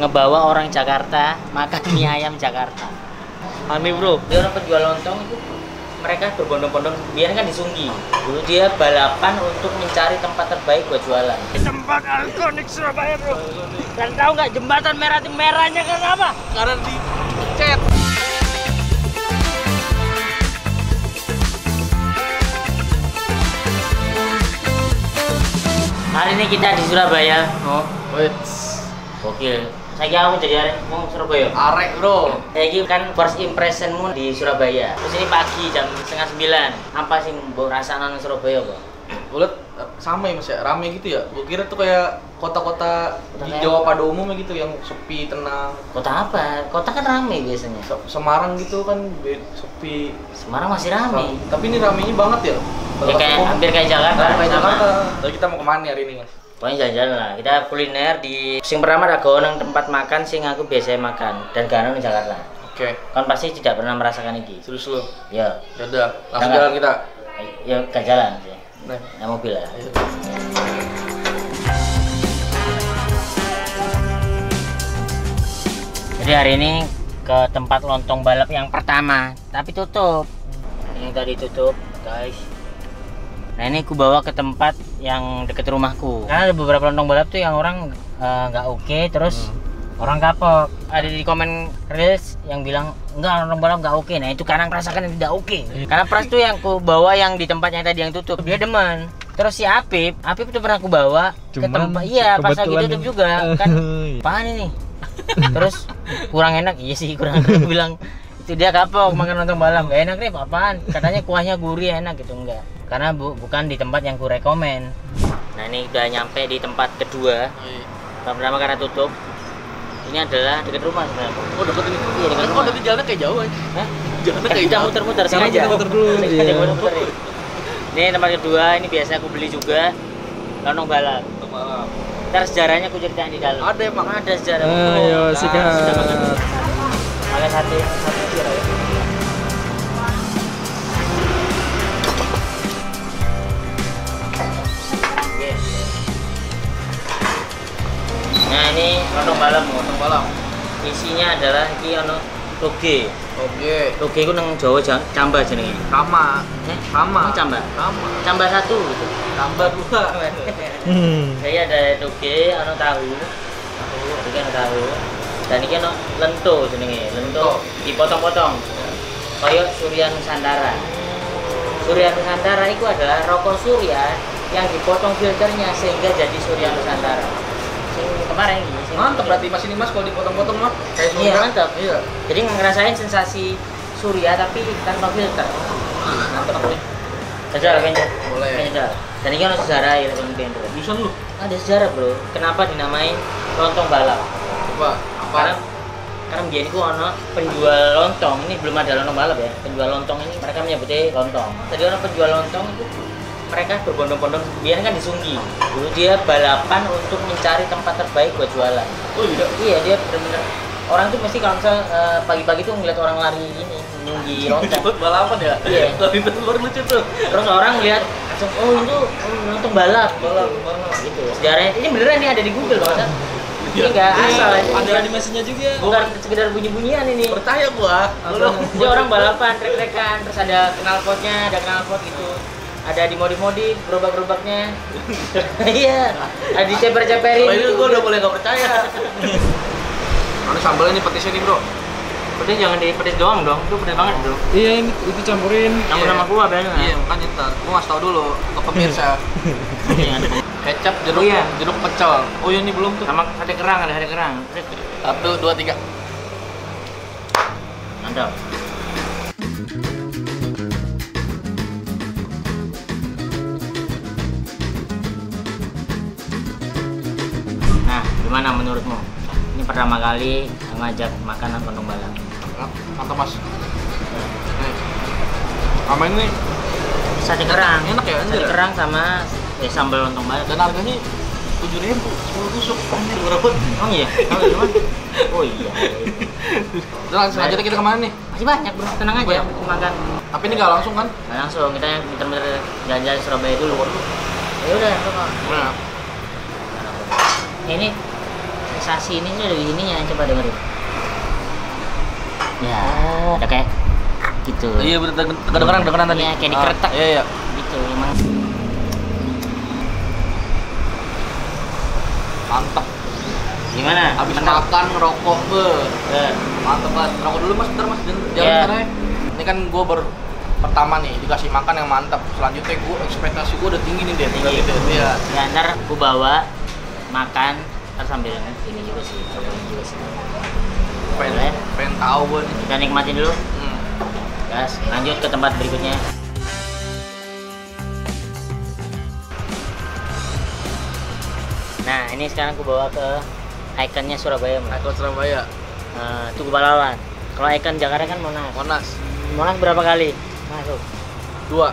ngebawa orang Jakarta makan mie ayam Jakarta. Aneh bro, dia orang penjual lontong itu mereka berbondong-bondong, biar kan di Sunggi. Dulu dia balapan untuk mencari tempat terbaik buat jualan. Tempat ikonik Surabaya bro. Dan tahu nggak jembatan merah itu merahnya karena apa? Karena dicet. Hari ini kita di Surabaya. Oh, wait. Gokil. Saya aku jadi arek mau Surabaya. Arek bro. Saya kan first impressionmu di Surabaya. Terus ini pagi jam 8:30. Apa sih mbok rasaan Surabaya kok? Ulet sama ya mas ya, rame gitu ya. Gue kira tuh kayak kota-kota di Jawa pada umumnya gitu yang sepi, tenang. Kota apa? Kota kan rame biasanya. Semarang gitu kan sepi. Semarang masih rame. Tapi ini ramenya banget ya. Ya kayak hampir kayak Jakarta. Kayak Jakarta. Lalu kita mau kemana hari ini mas? Pokoknya jalan-jalan lah. Kita kuliner di sing pertama ada nang tempat makan sing aku biasa makan dan garang di Jakarta. Oke. Kan pasti tidak pernah merasakan ini. Serius lu? Ya. Yaudah, langsung jalan kita. Ya gak jalan sih. Nah, Naik mobil lah. Jadi hari ini ke tempat lontong balap yang pertama, tapi tutup. Yang tadi tutup, guys. Nah ini aku bawa ke tempat yang deket rumahku. Karena ada beberapa lontong balap tuh yang orang nggak oke, terus orang kapok. Ada di komen reels yang bilang enggak, lontong balap nggak oke. Nah itu karena merasakan yang tidak oke. Karena Pras tuh yang aku bawa yang di tempatnya tadi yang tutup, dia demen. Terus si Apip itu pernah aku bawa ke tempat, iya pas lagi tutup juga kan. Apaan ini? Terus kurang enak, iya sih kurang enak. Aku bilang itu dia kapok makan lontong balap, gak enak nih apaan? Katanya kuahnya gurih enak gitu, enggak. Karena bukan di tempat yang ku rekomen. Nah ini udah nyampe di tempat kedua. Tempat pertama karena tutup. Ini adalah dekat rumah sebenarnya. oh deket ini? Iya dekat rumah. Oh dari jalannya kayak jauh aja. Hah? Jalannya Kan kayak kita jauh. muter-muter Jalan sengaja. muter dulu. Sengaja gua muter nih. Ini tempat kedua, ini biasa aku beli juga lontong balap. Ntar sejarahnya aku ceritain di dalam. Ada emang? Ada sejarah. Ayo sikat. Ada satu sejarah ya. Oke. Nah ini lontong balap, Lontong balap. isinya adalah iki ono toge. Oke. Toge ku nang Jawa cambah jenenge. Sama. Sama. Emang cambah? Sama. Cambah satu gitu. Tambah dua. Jadi ada toge, ono tahu. Iki ono tahu. Dan iki ono lento jenenge. Lento dipotong-potong. Kayak Surya Nusantara. Surya Nusantara itu adalah rokok Surya yang dipotong filternya sehingga jadi Surya Nusantara. Sing kemarin ini. Mantep berarti mas ini mas kalau dipotong-potong mah kayak surga. Iya mantap. Iya. Jadi ngerasain sensasi Surya tapi tanpa filter. Mantap bro. Jajal kayaknya. Boleh. Kayaknya. Dan ini kan sejarah ya teman-teman. Jurusan lu? Ada sejarah bro. Kenapa dinamain lontong balap? Coba. Karena biar itu ono penjual lontong, ini belum ada lontong balap ya. Penjual lontong ini mereka menyebutnya lontong. Tadi orang penjual lontong itu mereka berbondong-bondong, biar kan di Sunggi. Dulu dia balapan untuk mencari tempat terbaik buat jualan. Oh iya. Iya dia benar-benar orang tuh mesti kalau misal pagi-pagi tuh ngeliat orang lari ini nunggi lontong. Balapan ya? Iya. Tapi itu baru lucu tuh. Terus orang lihat langsung oh itu lontong balap. Balap. Gitu. Sejarahnya ini beneran nih ada di Google Pak. Ini enggak asal ini. Ada animasinya juga. Bukan sekedar bunyi-bunyian ini. Percaya gua. Dia orang balapan, trek-trekan, terus ada knalpotnya, ada knalpot gitu. Ada dimodi-modi, gerobak-gerobaknya. Iya. Ada diceper-ceperin. Oh, ini gua udah mulai nggak percaya. Mana sambalnya nih petisnya nih bro? Petis jangan dipetis doang dong, itu pedes banget bro. Iya ini itu campurin. Campur sama kuah biasanya. Iya makanya ntar. Gua ngasih tau dulu ke pemirsa. Kecap, jeruk, Oh, iya. jeruk pecel. Oh iya ini belum tuh. Sama sate kerang, ada sate kerang. 1, 2, 3. Mantap. Nah, gimana menurutmu? Ini pertama kali ngajak makanan lontong balap. Mantap mas. Nih. Sama ini Sate kerang. Enak ya, Sate anjir. kerang sama sambal lontong balap. dan harganya 7.000, 10 tusuk. Anjir berapa? Oh iya, tahu di mana? Oh iya. Udah langsung aja kita kemana nih? Masih banyak bro, tenang aja Banyak. makan. Tapi ini nggak langsung kan? Nah, langsung kita muter-muter jalan-jalan Surabaya dulu. Ya udah, kok. Nah, Ini sensasi ininya dari ininya, coba dengerin. Ya, ada kayak gitu. Iya bener, kedengeran tadi. Iya, kayak dikeretak. Iya. Gitu emang. Mantap. Gimana? Habis Mantap. makan ngerokok, mantap banget. Rokok dulu mas, bentar mas, jangan sekarang ya. Ini kan gue pertama nih dikasih makan yang mantap. Selanjutnya gue ekspektasi gue udah tinggi nih deh. Tinggi. Gitu. Iya. Ya ntar gue bawa makan, ntar sambil ini juga sih, cobain juga sih. Pengen tahu gue nih. Kita nikmatin dulu. Gas, lanjut ke tempat berikutnya. Nah, ini sekarang aku bawa ke ikonnya Surabaya, Mas. Ikon Surabaya. Tugu Pahlawan. Kalau ikon Jakarta kan Monas. Monas berapa kali masuk? 2.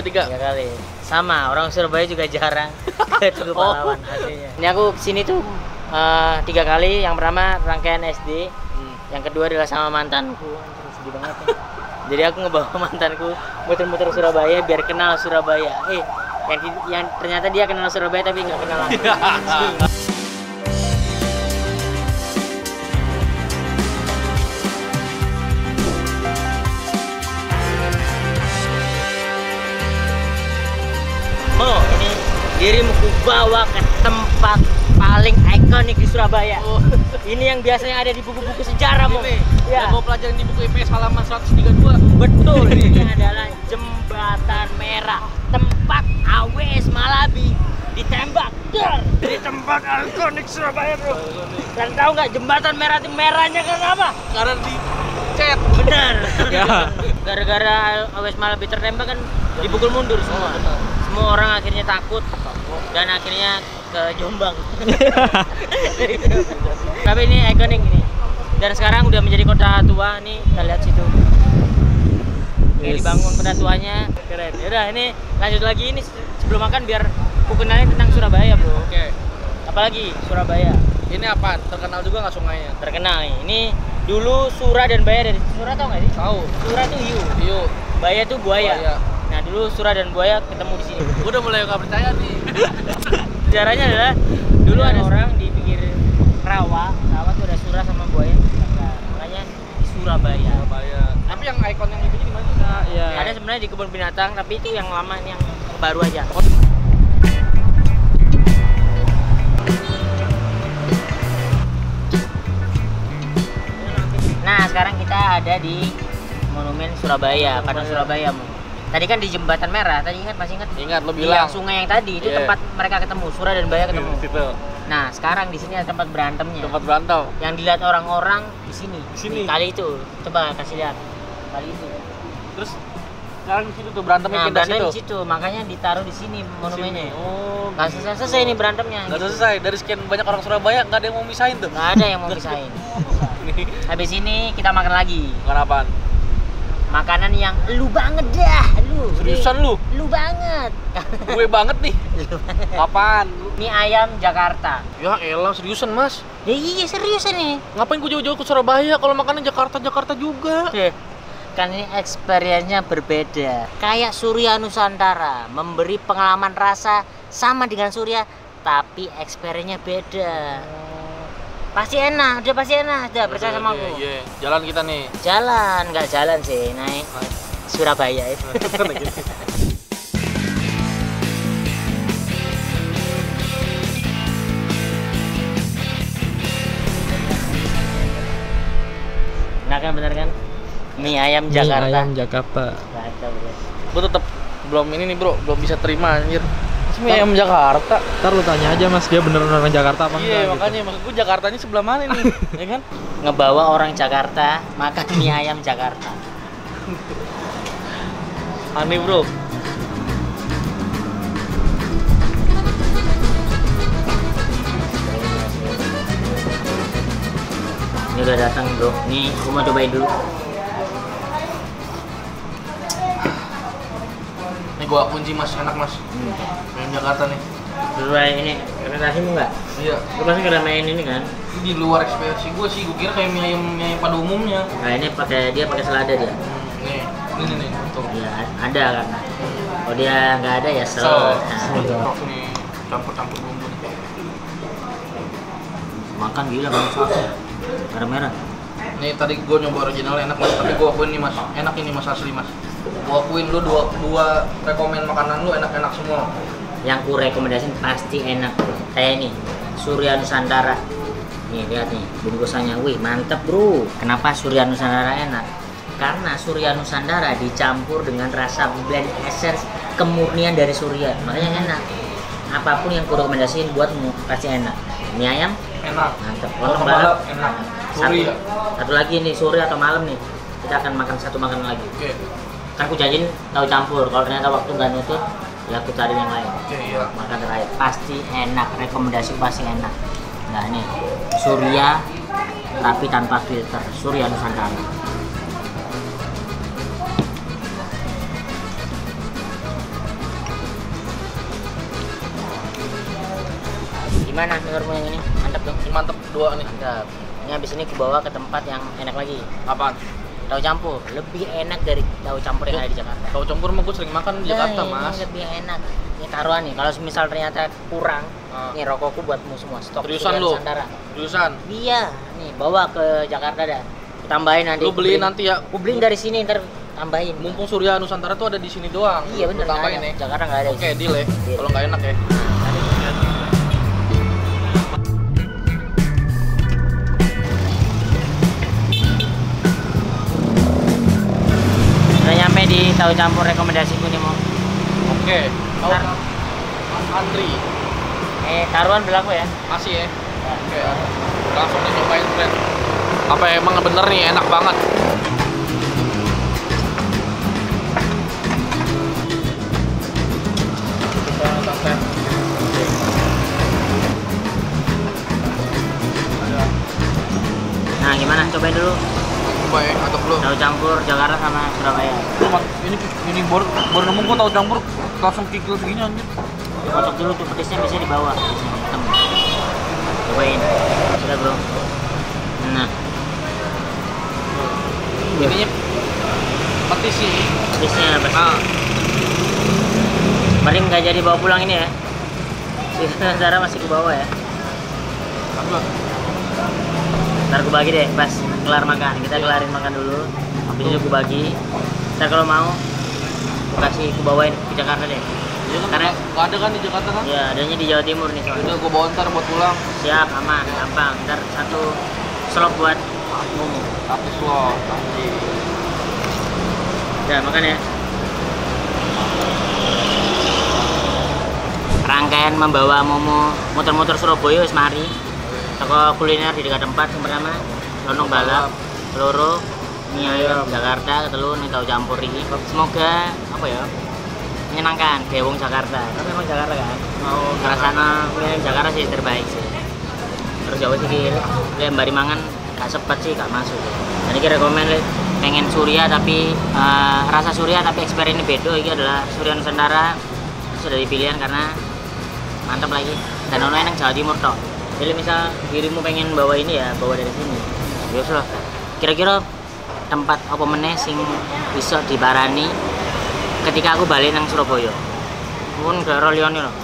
Tiga. 3 kali. Sama, orang Surabaya juga jarang ke Tugu Pahlawan aslinya. Ini aku kesini tuh 3 kali. Yang pertama rangkaian SD. Yang kedua adalah sama mantanku. Anjir, sedih banget ya. Jadi aku ngebawa mantanku muter-muter Surabaya biar kenal Surabaya. Yang ternyata dia kenal Surabaya tapi nggak kenal aku. Oh, ini dirimu ku bawa ke tempat paling ikonik di Surabaya. Ini yang biasanya ada di buku-buku sejarah, Mo. Ya. Gue pelajarin di buku IPS halaman 132. Betul, ini adalah Jembatan Merah, tempat AWS Malabi ditembak. Di tempat ikonik Surabaya, bro. Dan tahu nggak jembatan merah itu merahnya kenapa? Karena di chat. Benar. Gara-gara AWS Malabi tertembak kan dipukul mundur semua. Semua orang akhirnya takut dan akhirnya ke Jombang. Tapi ini ikonik ini. Dan sekarang udah menjadi kota tua nih, kita lihat situ. Kayak dibangun kota tuanya, keren. Yaudah, ini lanjut lagi ini sebelum makan biar aku kenalin tentang Surabaya, bro. Oke. Apalagi Surabaya. Ini apa? Terkenal juga nggak sungainya? Terkenal nih. Ini dulu Sura dan Baya dari Sura, tau nggak sih? Tahu. Sura tuh hiu. Hiu. Baya tuh buaya. Buaya. Nah dulu Sura dan buaya ketemu di sini. Gue udah mulai nggak percaya nih. Sejarahnya adalah dulu ada orang di pinggir rawa tuh ada Sura sama buaya. Nah, makanya di Surabaya. Tapi yang ikon yang itu di mana? Nah, iya. Ada sebenarnya di kebun binatang, tapi itu yang lama, ini yang baru aja. Nah sekarang kita ada di Monumen Surabaya, Patung Surabaya. Tadi kan di Jembatan Merah, tadi ingat, masih ingat? Ingat, lo Di bilang. yang sungai yang tadi, itu tempat mereka ketemu, Sura dan Baya ketemu. Situ. Nah sekarang di sini ada tempat berantemnya. Tempat berantem. Yang dilihat orang-orang di sini. Di sini. Di kali itu, coba kasih lihat. Kali itu. Terus sekarang di situ tuh berantemnya Nah pindah berantem situ. di situ, makanya ditaruh di sini monumennya. Oh. Nggak selesai ini berantemnya. Nggak gitu. selesai. Dari sekian banyak orang Surabaya nggak ada yang mau misahin tuh. Nggak ada yang mau pisahin. Habis ini kita makan lagi. Makan apaan? Makanan yang lu banget dah, lu. Seriusan lu? Lu banget. Gue banget nih. Apaan? Mie ayam Jakarta. Ya elah, seriusan mas. Ya iya serius ini. Ngapain gue jauh-jauh ke Surabaya kalau makannya Jakarta juga? Kan ini experience-nya berbeda. Kayak Surya Nusantara, memberi pengalaman rasa sama dengan Surya, tapi experience-nya beda. Pasti enak, udah pasti enak, udah percaya sama aku. Iya, jalan kita nih. Jalan, nggak jalan sih, naik Surabaya itu. Nah kan bener kan? Mie ayam Jakarta. Mie ayam Jakarta. Kacau, bro. Gue tetap belum ini nih bro, belum bisa terima anjir. Mie ayam Jakarta. Ntar lu tanya aja mas, dia beneran orang Jakarta apa enggak? Iya, gitu. makanya maksud gue Jakartanya sebelah mana nih? Ya kan? Ngebawa orang Jakarta makan mie ayam Jakarta. Aneh bro. Ini udah datang bro. Nih, aku mau cobain dulu. Ini gua kunci mas, enak mas. Mie ayam Jakarta nih. Sesuai ini, ekspektasimu nggak? Iya. Lu pasti kena main ini kan? Ini di luar ekspektasi gue sih, gue kira kayak mie ayam pada umumnya. Nah ini dia pakai selada dia. Nih, tuh. Iya, ada kan. Kalau dia nggak ada ya So, Nah. nih campur-campur bumbu nih. makan gila banget sausnya merah-merah. Nih tadi gue nyoba original enak mas, tapi gue akuin nih mas, enak ini mas asli mas. Gue akuin lu dua rekomen makanan lu enak-enak semua. Yang ku rekomendasiin pasti enak bro. Kayak ini Surya Nusantara. Nih lihat nih bungkusannya, wih mantep bro. Kenapa Surya Nusantara enak? Karena Surya Nusantara dicampur dengan rasa blend essence kemurnian dari Surya, makanya enak. Apapun yang ku rekomendasiin buatmu pasti enak. Mie ayam Enak. mantep, Lontong lontong balap enak. Satu, Surya. satu lagi nih sore atau malam nih kita akan makan satu makanan lagi. Oke. Kan aku janjiin tahu campur, kalau ternyata waktu nggak nutut ya aku cari yang lain. Oke iya. Makan terakhir pasti enak, rekomendasi pasti enak. Nah ini Surya tapi tanpa filter, Surya Nusantara. Gimana menurutmu yang ini? Mantap dong? Ini mantep dua nih. Mantap. Ini habis ini aku bawa ke tempat yang enak lagi. Apaan? Tahu campur, lebih enak dari tahu campur yang ada di Jakarta. Tahu campur mah gue sering makan di Jakarta Ini mas. lebih enak. Ini taruhan nih, kalau misal ternyata kurang, nih rokokku buatmu semua. Stok Seriusan Surya lu? Nusantara. Seriusan? Iya, nih bawa ke Jakarta dah. Tambahin nanti. Lu beliin nanti ya. Aku beliin dari sini ntar tambahin. Mumpung Surya Nusantara tuh ada di sini doang. Iya bener, Lu tambahin nggak ya. ada. Jakarta nggak ada. Oke, deal ya. Deal. Kalau nggak enak ya. Udah nyampe di tahu campur rekomendasiku nih mau. Oke. Tahu Ntar. antri. Taruhan berlaku ya. Masih ya. Oke. Langsung nih cobain friend. Apa emang bener nih enak banget. Nah gimana? Cobain dulu. Coba ya, atau belum? Tahu campur Jakarta sama Surabaya. Ini baru nemu gua tahu campur langsung kikil segini anjir. Dikocok dulu tuh petisnya bisa di bawah. Hitam. Cobain. Sudah bro. Nah. Ininya petis sih. Petisnya apa? Nah, Paling nggak jadi bawa pulang ini ya. Sementara masih ke bawah ya. apa? Ntar aku bagi deh pas kelar makan. Kita kelarin makan dulu. Habis itu aku bagi. Ntar kalau mau aku kasih aku bawain ke Jakarta deh. Iya kan? Karena Nggak ada kan di Jakarta kan? ya adanya di Jawa Timur nih soalnya. Udah gua bawa ntar buat pulang. Siap, aman, gampang. Ntar satu slot buat momo. Tapi slot anjir. Udah makan ya. Rangkaian membawa momo muter-muter Surabaya wis mari. Toko kuliner di dekat tempat yang pertama lontong balap, loro, mie ayam Jakarta, ketelu nih tahu campur ini. Semoga apa ya? Menyenangkan kayak wong Jakarta. Tapi memang Jakarta kan. Oh, Rasanya kuliner Jakarta sih terbaik sih. Terus Jawa sih lembari mangan gak sepet sih gak masuk. Jadi kira komen pengen Surya tapi rasa Surya tapi eksperimen beda. Ini adalah Surya Nusantara sudah dipilihan karena mantap lagi dan ono yang Jawa Timur toh. Jadi misal dirimu pengen bawa ini ya bawa dari sini. Biasa lah. Kira-kira tempat apa meneh sing bisa dibarani ketika aku balik nang Surabaya. Pun daerah liyane loh.